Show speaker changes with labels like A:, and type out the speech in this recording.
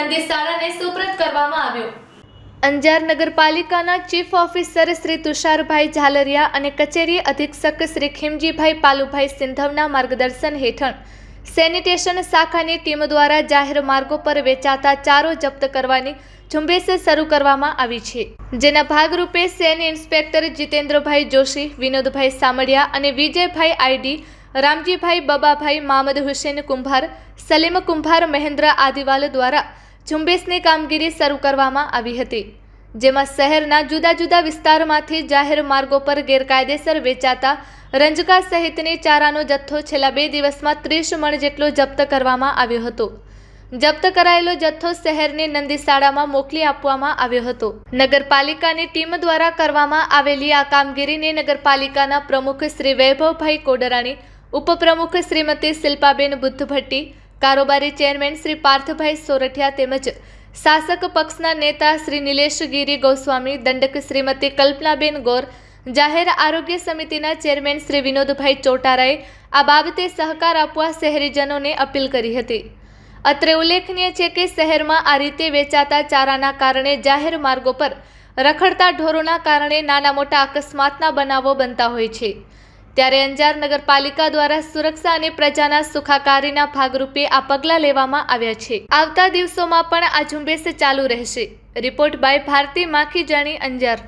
A: નંદીશાળાને સુપ્રત કરવામાં આવ્યો। અંજાર નગરપાલિકાના ચીફ ઓફિસર શ્રી તુષારભાઈ ઝાલરિયા અને કચેરી અધિક્ષક શ્રી ખીમજીભાઈ પાલુભાઈ સિંધવના માર્ગદર્શન હેઠળ સેનિટેશન શાખાની ટીમ દ્વારા જાહેર માર્ગો પર વેચાતા ચારો જપ્ત કરવાની ઝુંબેશ શરૂ કરવામાં આવી છે, જેના ભાગરૂપે સેની ઇન્સ્પેક્ટર જીતેન્દ્રભાઈ જોશી, વિનોદભાઈ સામડિયા અને વિજયભાઈ આઈડી, રામજીભાઈ બબાભાઈ, મામદ હુસેન કુંભાર, સલીમ કુંભાર, મહેન્દ્ર આદિવાલ દ્વારા ઝુંબેશની કામગીરી શરૂ કરવામાં આવી હતી, જેમાં શહેરના જુદા જુદા વિસ્તારમાંથી જાહેર માર્ગો પર ગેરકાયદેસર વેચાતા રંજકા સહિતની ચારાનો જથ્થો છેલ્લા 2 દિવસમાં 30 મણ જેટલો જપ્ત કરવામાં આવ્યો હતો। જપ્ત કરાયેલો જથ્થો શહેરની નંદીશાળામાં મોકલી આપવામાં આવ્યો હતો। નગરપાલિકાની ટીમ દ્વારા કરવામાં આવેલી આ કામગીરીને નગરપાલિકાના પ્રમુખ શ્રી વૈભવભાઈ કોડરાણી, ઉપપ્રમુખ શ્રીમતી શિલ્પાબેન બુદ્ધભટ્ટી, કારોબારી ચેરમેન શ્રી પાર્થભાઈ સોરઠિયા તેમજ શાસક પક્ષના નેતા શ્રી નિલેશગીરી ગોસ્વામી, દંડક શ્રીમતી કલ્પનાબેન ગોર, જાહેર આરોગ્ય સમિતિના ચેરમેન શ્રી વિનોદભાઈ ચોટારાએ આ બાબતે સહકાર આપવા શહેરીજનોને અપીલ કરી હતી। અત્રે ઉલ્લેખનીય છે કે શહેરમાં આ રીતે વેચાતા ચારાના કારણે જાહેર માર્ગો પર રખડતા ઢોરોના કારણે નાના મોટા અકસ્માતના બનાવો બનતા હોય છે, ત્યારે અંજાર નગરપાલિકા દ્વારા સુરક્ષા અને પ્રજાના સુખાકારીના ભાગરૂપે આ પગલાં લેવામાં આવ્યા છે। આવતા દિવસોમાં પણ આ ઝુંબેશ ચાલુ રહેશે। Report by Bharti Makhijani, Anjar.